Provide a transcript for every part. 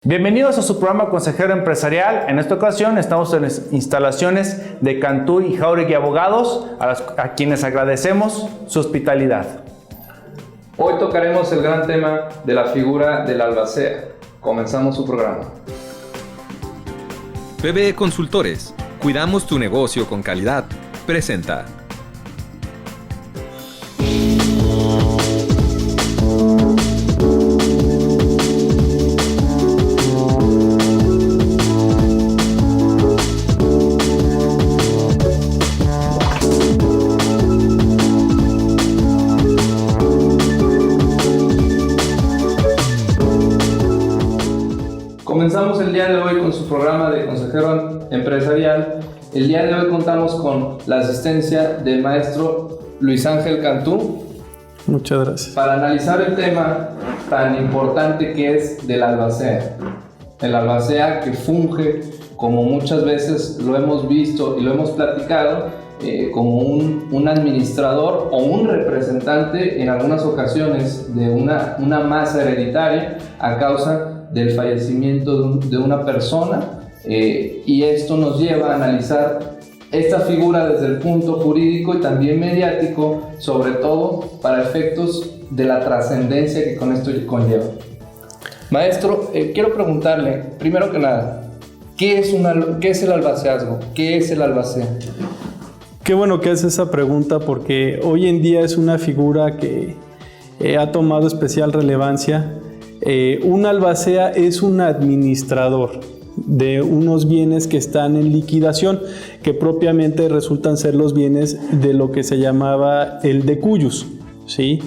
Bienvenidos a su programa Consejero Empresarial. En esta ocasión estamos en las instalaciones de Cantú y Jauregui Abogados, a quienes agradecemos su hospitalidad. Hoy tocaremos el gran tema de la figura del albacea. Comenzamos su programa. PBE Consultores, cuidamos tu negocio con calidad. Presenta. Comenzamos el día de hoy con su programa de Consejero Empresarial. El día de hoy contamos con la asistencia del maestro Luis Ángel Cantú. Muchas gracias. Para analizar el tema tan importante que es del albacea. El albacea que funge, como muchas veces lo hemos visto y lo hemos platicado, como un administrador o un representante en algunas ocasiones de una masa hereditaria a causa del fallecimiento de una persona, y esto nos lleva a analizar esta figura desde el punto jurídico y también mediático, sobre todo para efectos de la trascendencia que con esto conlleva. Maestro, quiero preguntarle, primero que nada, ¿qué es el albaceazgo? ¿Qué es el albacea? Qué bueno que hace esa pregunta, porque hoy en día es una figura que ha tomado especial relevancia. Un albacea es un administrador de unos bienes que están en liquidación, que propiamente resultan ser los bienes de lo que se llamaba el decuyus, ¿sí?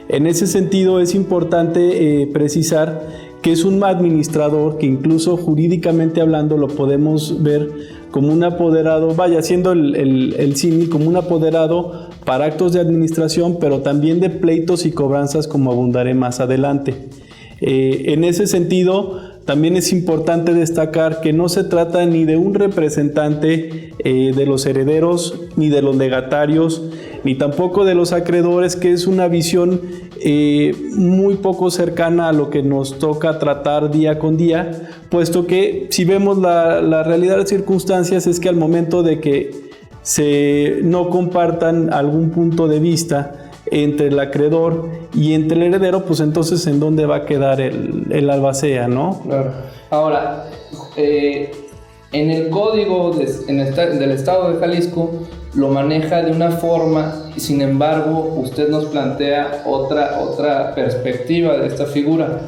En ese sentido es importante precisar que es un administrador que incluso jurídicamente hablando lo podemos ver como un apoderado, siendo el símil como un apoderado para actos de administración, pero también de pleitos y cobranzas, como abundaré más adelante. En ese sentido, también es importante destacar que no se trata ni de un representante de los herederos, ni de los legatarios, ni tampoco de los acreedores, que es una visión muy poco cercana a lo que nos toca tratar día con día, puesto que si vemos la realidad de las circunstancias es que al momento de que no compartan algún punto de vista entre el acreedor y entre el heredero, pues entonces ¿en dónde va a quedar el albacea, no? Claro. Ahora, en el código del Estado de Jalisco lo maneja de una forma, sin embargo, usted nos plantea otra perspectiva de esta figura.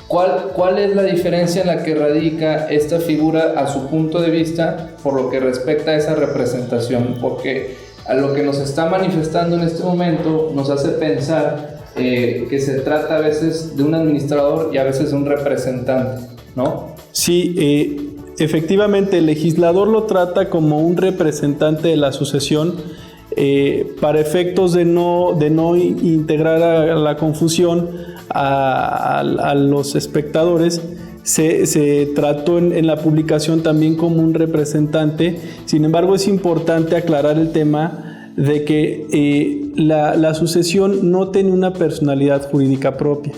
¿Cuál es la diferencia en la que radica esta figura a su punto de vista por lo que respecta a esa representación? Porque a lo que nos está manifestando en este momento nos hace pensar que se trata a veces de un administrador y a veces de un representante, ¿no? Sí, efectivamente el legislador lo trata como un representante de la sucesión para efectos de no integrar a la confusión a los espectadores. Se trató en la publicación también como un representante. Sin embargo, es importante aclarar el tema de que la sucesión no tiene una personalidad jurídica propia.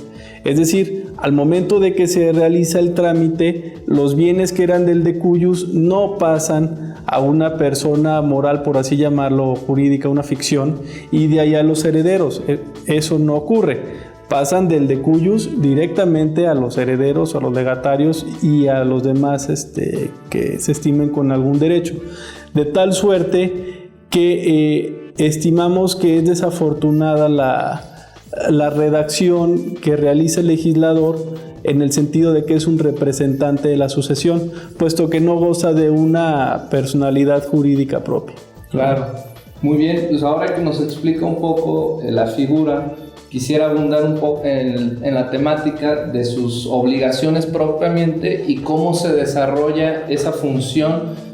Es decir, al momento de que se realiza el trámite, los bienes que eran del decuyus no pasan a una persona moral, por así llamarlo, jurídica, una ficción, y de ahí a los herederos. Eso no ocurre. Pasan del decuyus directamente a los herederos, a los legatarios y a los demás que se estimen con algún derecho. De tal suerte que estimamos que es desafortunada la redacción que realiza el legislador en el sentido de que es un representante de la sucesión, puesto que no goza de una personalidad jurídica propia. Claro. Muy bien, pues ahora que nos explica un poco la figura, quisiera abundar un poco en la temática de sus obligaciones propiamente y cómo se desarrolla esa función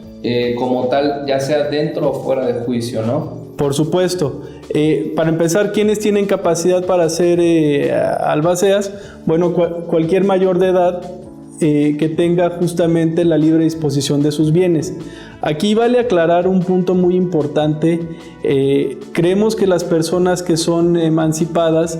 como tal, ya sea dentro o fuera de juicio, ¿no? Por supuesto. Para empezar, ¿quiénes tienen capacidad para ser albaceas? Bueno, cualquier mayor de edad que tenga justamente la libre disposición de sus bienes. Aquí vale aclarar un punto muy importante. Creemos que las personas que son emancipadas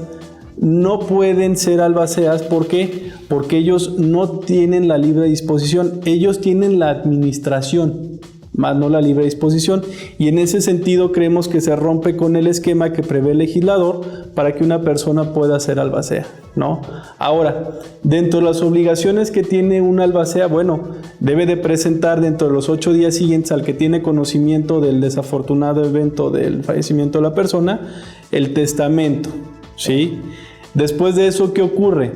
no pueden ser albaceas. ¿Por qué? Porque ellos no tienen la libre disposición, ellos tienen la administración, más no la libre disposición, y en ese sentido creemos que se rompe con el esquema que prevé el legislador para que una persona pueda ser albacea, ¿no? Ahora, dentro de las obligaciones que tiene una albacea, bueno, debe de presentar dentro de los 8 días siguientes al que tiene conocimiento del desafortunado evento del fallecimiento de la persona, el testamento, ¿sí? Después de eso, ¿qué ocurre?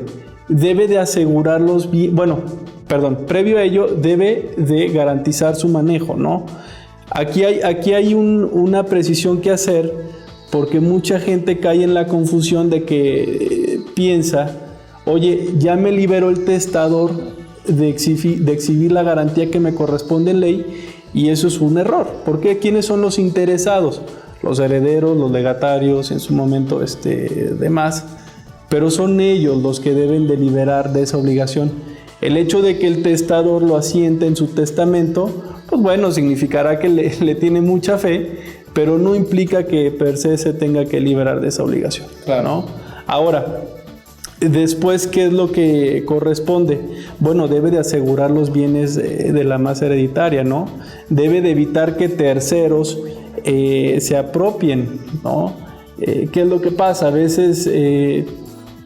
Debe de asegurar los bienes, previo a ello debe de garantizar su manejo, ¿no? Aquí hay una precisión que hacer, porque mucha gente cae en la confusión de que piensa, oye, ya me liberó el testador de exhibir la garantía que me corresponde en ley, y eso es un error. ¿Por qué? ¿Quiénes son los interesados? Los herederos, los legatarios, en su momento demás, pero son ellos los que deben de liberar de esa obligación. El hecho de que el testador lo asiente en su testamento, pues bueno, significará que le tiene mucha fe, pero no implica que per se se tenga que liberar de esa obligación, Claro. ¿no? Ahora, después, ¿qué es lo que corresponde? Bueno, debe de asegurar los bienes de la masa hereditaria, ¿no? Debe de evitar que terceros se apropien, ¿no? ¿Qué es lo que pasa? A veces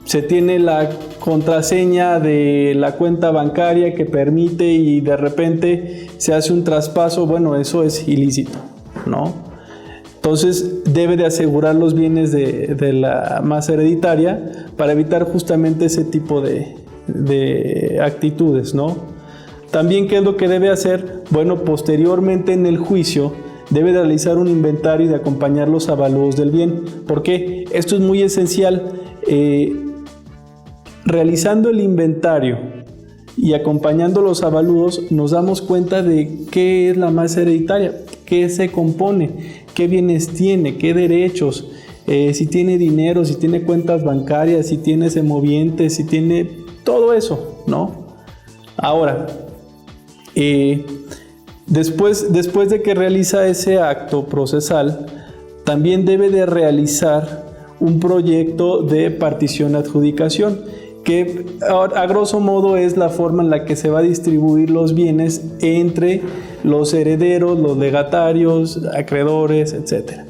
se tiene la contraseña de la cuenta bancaria que permite y de repente se hace un traspaso. Bueno, eso es ilícito, ¿no? Entonces debe de asegurar los bienes de la masa hereditaria para evitar justamente ese tipo de actitudes, ¿no? También, ¿qué es lo que debe hacer? Bueno, posteriormente en el juicio debe de realizar un inventario y de acompañar los avalúos del bien. ¿Por qué? Esto es muy esencial. Realizando el inventario y acompañando los avalúos, nos damos cuenta de qué es la masa hereditaria, qué se compone, qué bienes tiene, qué derechos, si tiene dinero, si tiene cuentas bancarias, si tiene semovientes, si tiene todo eso, ¿no? Ahora, después de que realiza ese acto procesal, también debe de realizar un proyecto de partición-adjudicación, que a grosso modo es la forma en la que se va a distribuir los bienes entre los herederos, los legatarios, acreedores, etc.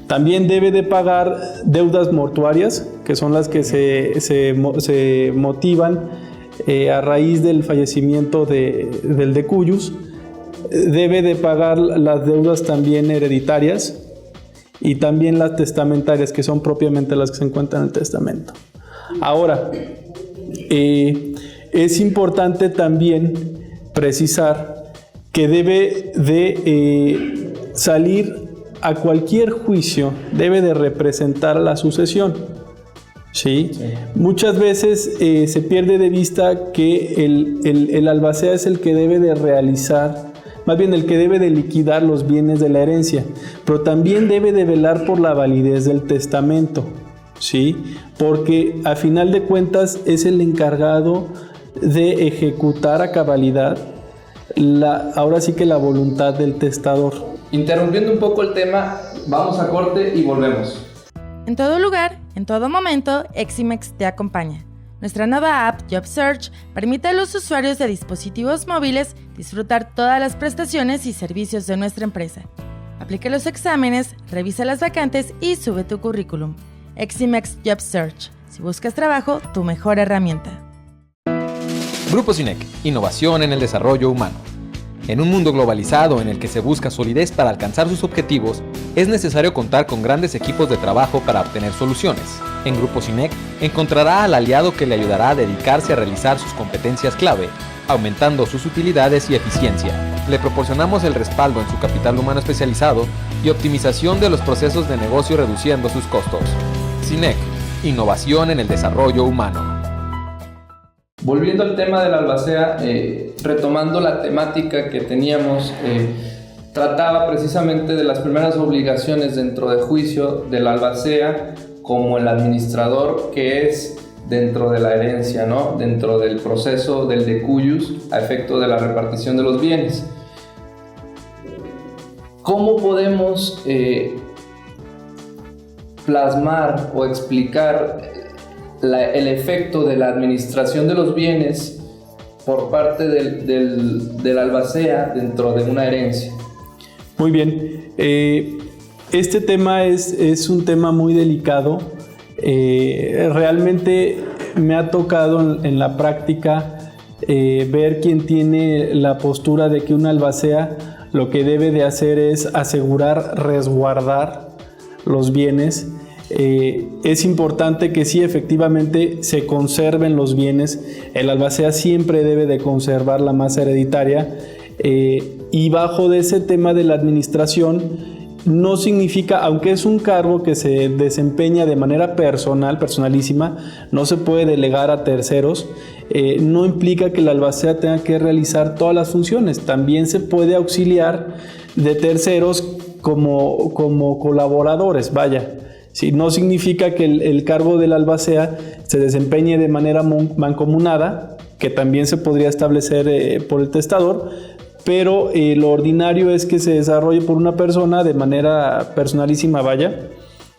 También debe de pagar deudas mortuarias, que son las que se motivan a raíz del fallecimiento del decuyus. Debe de pagar las deudas también hereditarias y también las testamentarias, que son propiamente las que se encuentran en el testamento. Ahora, es importante también precisar que debe de salir a cualquier juicio, debe de representar la sucesión, ¿sí? Muchas veces se pierde de vista que el albacea es el que debe de realizar, más bien el que debe de liquidar los bienes de la herencia, pero también debe de velar por la validez del testamento, ¿sí? Porque a final de cuentas es el encargado de ejecutar a cabalidad ahora sí que la voluntad del testador. Interrumpiendo un poco el tema, vamos a corte y volvemos. En todo lugar, en todo momento, Eximex te acompaña. Nuestra nueva app Job Search permite a los usuarios de dispositivos móviles disfrutar todas las prestaciones y servicios de nuestra empresa. Aplica los exámenes, revisa las vacantes y sube tu currículum. Eximex Job Search. Si buscas trabajo, tu mejor herramienta. Grupo SINEC, innovación en el desarrollo humano. En un mundo globalizado en el que se busca solidez para alcanzar sus objetivos, es necesario contar con grandes equipos de trabajo para obtener soluciones. En Grupo SINEC encontrará al aliado que le ayudará a dedicarse a realizar sus competencias clave, aumentando sus utilidades y eficiencia. Le proporcionamos el respaldo en su capital humano especializado y optimización de los procesos de negocio reduciendo sus costos. SINEC, innovación en el desarrollo humano. Volviendo al tema de la albacea, retomando la temática que teníamos, trataba precisamente de las primeras obligaciones dentro de juicio de la albacea como el administrador que es dentro de la herencia, ¿no? Dentro del proceso del decuyus a efecto de la repartición de los bienes. ¿Cómo podemos plasmar o explicar el efecto de la administración de los bienes por parte del albacea dentro de una herencia. Muy bien. Este tema es un tema muy delicado. Realmente me ha tocado en la práctica ver quién tiene la postura de que un albacea lo que debe de hacer es asegurar, resguardar los bienes. Es importante que sí, efectivamente, se conserven los bienes. El albacea siempre debe de conservar la masa hereditaria, y bajo de ese tema de la administración no significa, aunque es un cargo que se desempeña de manera personalísima, no se puede delegar a terceros, no implica que el albacea tenga que realizar todas las funciones. También se puede auxiliar de terceros como colaboradores, vaya. Sí, no significa que el cargo del albacea se desempeñe de manera mancomunada, que también se podría establecer por el testador, pero lo ordinario es que se desarrolle por una persona de manera personalísima, vaya.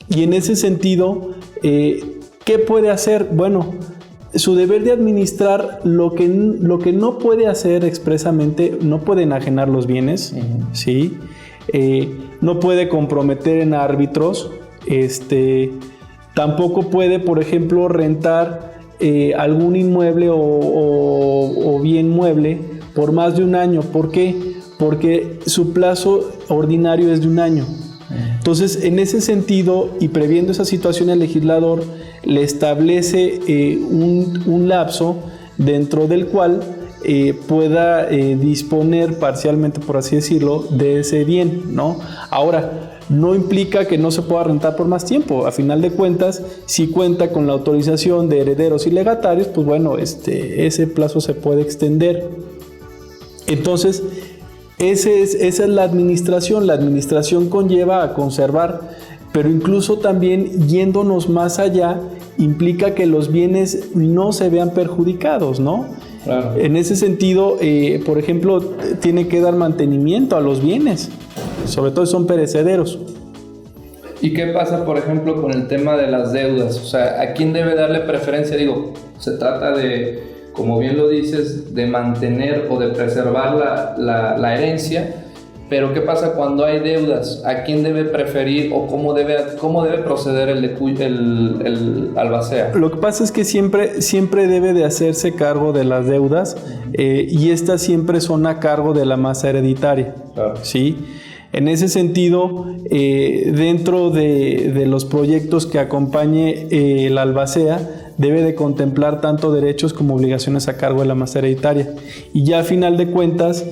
Y en ese sentido, ¿qué puede hacer? Bueno, su deber de administrar lo que no puede hacer expresamente, no puede enajenar los bienes, ¿sí? No puede comprometer en árbitros, tampoco puede, por ejemplo, rentar algún inmueble o bien mueble por más de un año. ¿Por qué? Porque su plazo ordinario es de un año. Entonces, en ese sentido, y previendo esa situación, el legislador le establece un lapso dentro del cual pueda disponer parcialmente, por así decirlo, de ese bien, ¿no? Ahora, no implica que no se pueda rentar por más tiempo. A final de cuentas, si cuenta con la autorización de herederos y legatarios, pues bueno, ese plazo se puede extender. Entonces, esa es la administración. La administración conlleva a conservar, pero incluso también yéndonos más allá, implica que los bienes no se vean perjudicados, ¿no? Claro. En ese sentido, por ejemplo, tiene que dar mantenimiento a los bienes, sobre todo si son perecederos. ¿Y qué pasa, por ejemplo, con el tema de las deudas? O sea, ¿a quién debe darle preferencia? Digo, se trata de, como bien lo dices, de mantener o de preservar la herencia, pero ¿qué pasa cuando hay deudas? ¿A quién debe preferir o cómo debe proceder el albacea? Lo que pasa es que siempre debe de hacerse cargo de las deudas, y estas siempre son a cargo de la masa hereditaria. Claro. ¿Sí? En ese sentido, dentro de los proyectos que acompañe el albacea, debe de contemplar tanto derechos como obligaciones a cargo de la masa hereditaria. Y ya a final de cuentas,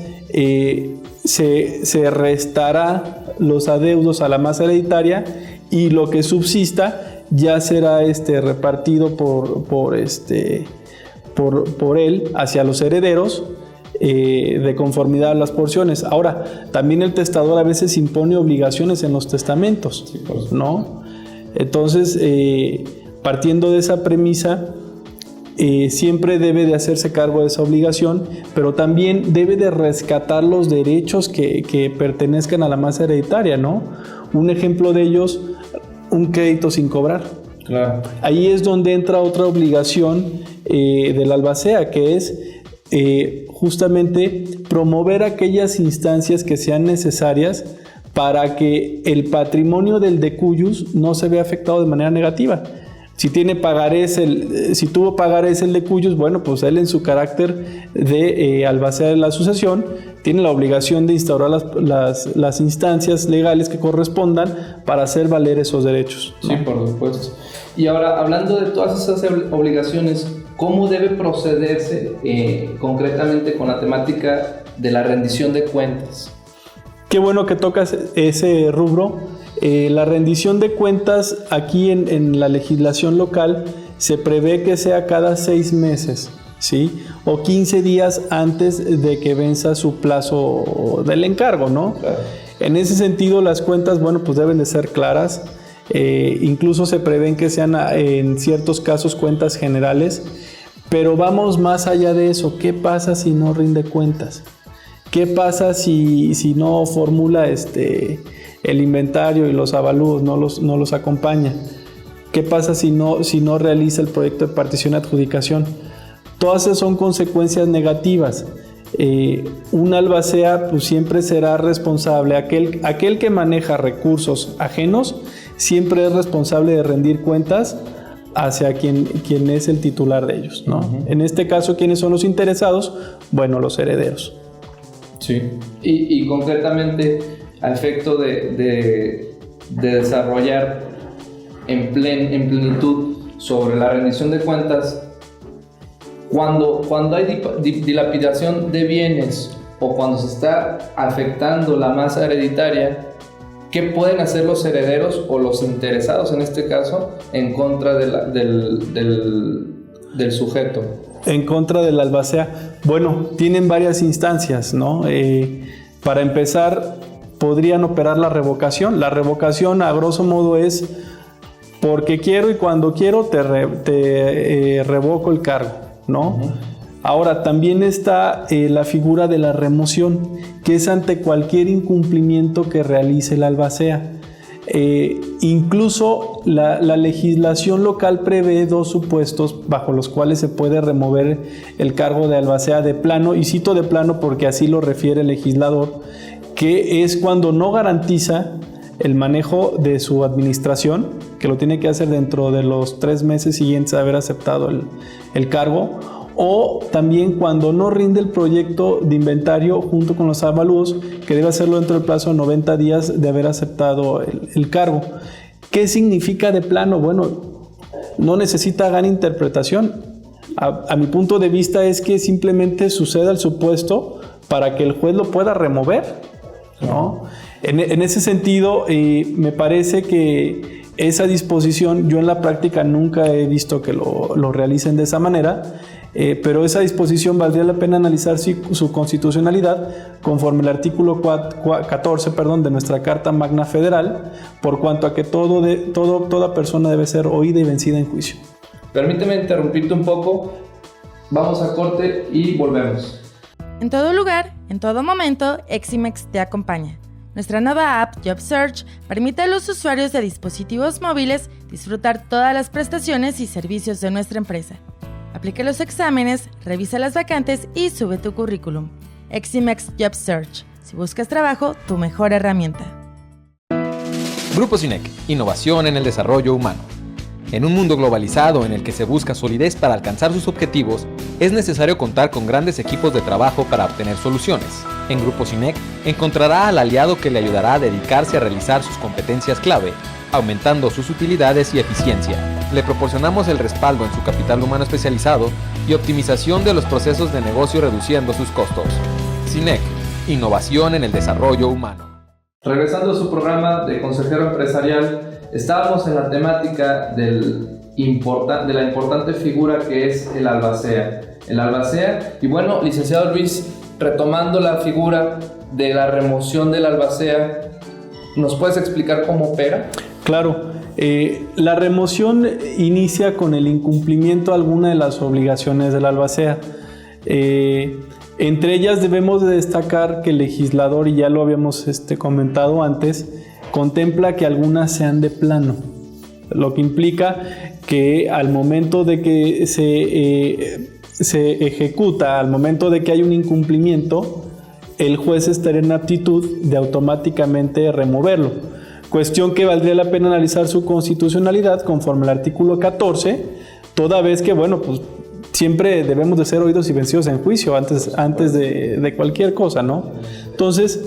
se restará los adeudos a la masa hereditaria, y lo que subsista ya será repartido por él hacia los herederos, de conformidad a las porciones. Ahora, también el testador a veces impone obligaciones en los testamentos, ¿no? Entonces, partiendo de esa premisa, siempre debe de hacerse cargo de esa obligación, pero también debe de rescatar los derechos que pertenezcan a la masa hereditaria, ¿no? Un ejemplo de ellos, un crédito sin cobrar. Claro. Ahí es donde entra otra obligación del albacea, que es justamente promover aquellas instancias que sean necesarias para que el patrimonio del decuyus no se vea afectado de manera negativa. Si tuvo pagarés el decuyus, bueno, pues él, en su carácter de albacea de la sucesión, tiene la obligación de instaurar las instancias legales que correspondan para hacer valer esos derechos, ¿no? Sí, por supuesto. Y ahora, hablando de todas esas obligaciones, ¿cómo debe procederse concretamente con la temática de la rendición de cuentas? Qué bueno que tocas ese rubro. La rendición de cuentas aquí en la legislación local se prevé que sea cada 6 meses, ¿sí? O 15 días antes de que venza su plazo del encargo, ¿no? Claro. En ese sentido, las cuentas, bueno, pues deben de ser claras. Incluso se prevén que sean en ciertos casos cuentas generales, pero vamos más allá de eso. ¿Qué pasa si no rinde cuentas? ¿Qué pasa si no formula el inventario y los avalúos no los acompaña? ¿Qué pasa si no realiza el proyecto de partición y adjudicación? Todas esas son consecuencias negativas. Un albacea pues siempre será responsable, aquel que maneja recursos ajenos siempre es responsable de rendir cuentas hacia quien es el titular de ellos, ¿no? En este caso, ¿quiénes son los interesados? Bueno, los herederos. Sí. Y concretamente, a efecto de desarrollar en plenitud sobre la rendición de cuentas, cuando hay dilapidación de bienes o cuando se está afectando la masa hereditaria, ¿qué pueden hacer los herederos o los interesados en este caso en contra del sujeto? En contra del albacea. Bueno, tienen varias instancias, ¿no? Para empezar, podrían operar la revocación. La revocación, a grosso modo, es porque quiero y cuando quiero te revoco el cargo, ¿no? Ahora, también está la figura de la remoción, que es ante cualquier incumplimiento que realice el albacea. Incluso la legislación local prevé 2 supuestos bajo los cuales se puede remover el cargo de albacea de plano, y cito de plano porque así lo refiere el legislador, que es cuando no garantiza el manejo de su administración, que lo tiene que hacer dentro de los 3 meses siguientes a haber aceptado el cargo, o también cuando no rinde el proyecto de inventario junto con los avalúos, que debe hacerlo dentro del plazo de 90 días de haber aceptado el cargo. ¿Qué significa de plano? Bueno, no necesita gran interpretación. A mi punto de vista es que simplemente suceda el supuesto para que el juez lo pueda remover, ¿no? En ese sentido, me parece que esa disposición, yo en la práctica nunca he visto que lo realicen de esa manera, pero esa disposición valdría la pena analizar su constitucionalidad conforme el artículo 14 de nuestra Carta Magna Federal, por cuanto a que toda persona debe ser oída y vencida en juicio. Permíteme interrumpirte un poco, vamos a corte y volvemos. En todo lugar, en todo momento, Eximex te acompaña. Nuestra nueva app JobSearch permite a los usuarios de dispositivos móviles disfrutar todas las prestaciones y servicios de nuestra empresa. Aplica los exámenes, revisa las vacantes y sube tu currículum. Eximex JobSearch. Si buscas trabajo, tu mejor herramienta. Grupo Sinec, innovación en el desarrollo humano. En un mundo globalizado en el que se busca solidez para alcanzar sus objetivos, es necesario contar con grandes equipos de trabajo para obtener soluciones. En Grupo Sinec encontrará al aliado que le ayudará a dedicarse a realizar sus competencias clave, aumentando sus utilidades y eficiencia. Le proporcionamos el respaldo en su capital humano especializado y optimización de los procesos de negocio reduciendo sus costos. Sinec, innovación en el desarrollo humano. Regresando a su programa de consejero empresarial, estábamos en la temática de la importante figura que es el albacea. Y bueno, licenciado Luis, retomando la figura de la remoción del albacea, ¿nos puedes explicar cómo opera? Claro, la remoción inicia con el incumplimiento de alguna de las obligaciones del albacea. Entre ellas debemos de destacar que el legislador, y ya lo habíamos comentado antes, contempla que algunas sean de plano, lo que implica que al momento de que se ejecuta, al momento de que hay un incumplimiento, el juez estaría en aptitud de automáticamente removerlo. Cuestión que valdría la pena analizar su constitucionalidad conforme al artículo 14, toda vez que, bueno, pues siempre debemos de ser oídos y vencidos en juicio antes de cualquier cosa, ¿no? Entonces,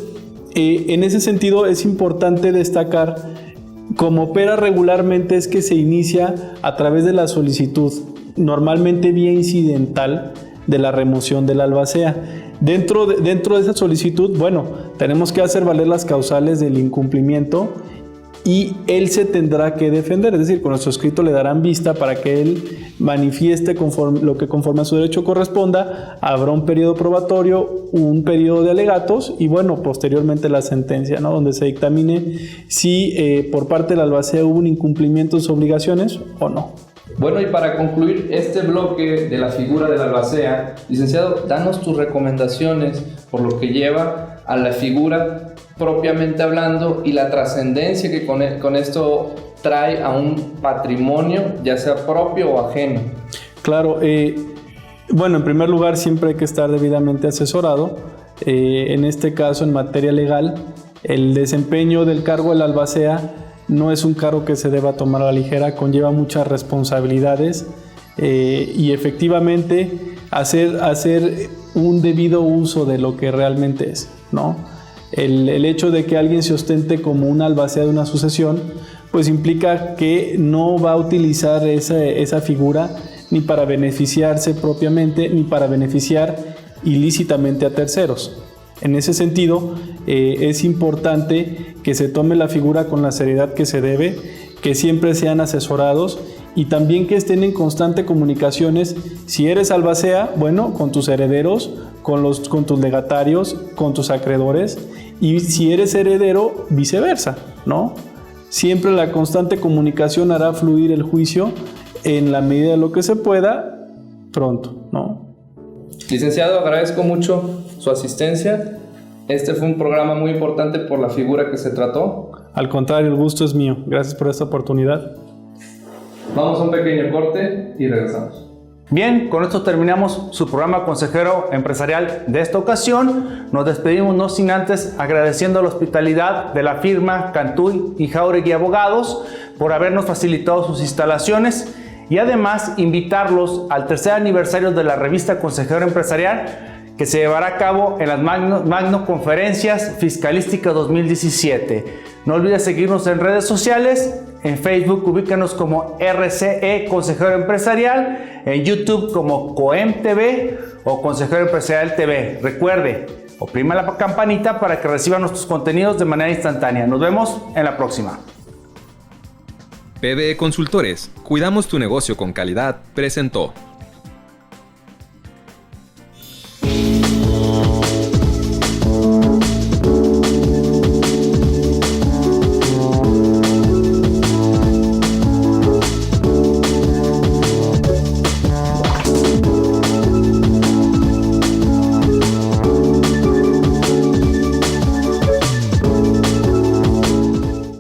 en ese sentido es importante destacar cómo opera regularmente es que se inicia a través de la solicitud, normalmente vía incidental, de la remoción del albacea. Dentro de esa solicitud, bueno, tenemos que hacer valer las causales del incumplimiento y él se tendrá que defender, es decir, con nuestro escrito le darán vista para que él manifieste lo que conforme a su derecho corresponda. Habrá un periodo probatorio, un periodo de alegatos y bueno, posteriormente la sentencia, ¿no? Donde se dictamine si por parte del albacea hubo un incumplimiento de sus obligaciones o no. Bueno, y para concluir este bloque de la figura del albacea, licenciado, danos tus recomendaciones por lo que lleva a la figura propiamente hablando y la trascendencia que con esto trae a un patrimonio, ya sea propio o ajeno? Claro, bueno, en primer lugar siempre hay que estar debidamente asesorado. En este caso, en materia legal, el desempeño del cargo del albacea no es un cargo que se deba tomar a la ligera, conlleva muchas responsabilidades y efectivamente hacer un debido uso de lo que realmente es, ¿no? El hecho de que alguien se ostente como un albacea de una sucesión, pues implica que no va a utilizar esa figura ni para beneficiarse propiamente, ni para beneficiar ilícitamente a terceros. En ese sentido, es importante que se tome la figura con la seriedad que se debe, que siempre sean asesorados y también que estén en constante comunicaciones. Si eres albacea, bueno, con tus herederos, con tus legatarios, con tus acreedores, y si eres heredero, viceversa, ¿no? Siempre la constante comunicación hará fluir el juicio en la medida de lo que se pueda, pronto, ¿no? Licenciado, agradezco mucho su asistencia. Este fue un programa muy importante por la figura que se trató. Al contrario, el gusto es mío. Gracias por esta oportunidad. Vamos a un pequeño corte y regresamos. Bien, con esto terminamos su programa Consejero Empresarial de esta ocasión. Nos despedimos no sin antes agradeciendo la hospitalidad de la firma Cantuy y Jáuregui Abogados por habernos facilitado sus instalaciones y además invitarlos al tercer aniversario de la revista Consejero Empresarial que se llevará a cabo en las Magno Conferencias Fiscalísticas 2017. No olvides seguirnos en redes sociales. En Facebook ubícanos como RCE Consejero Empresarial, en YouTube como COEM TV o Consejero Empresarial TV. Recuerde, oprima la campanita para que reciba nuestros contenidos de manera instantánea. Nos vemos en la próxima. PBE Consultores, cuidamos tu negocio con calidad, presentó.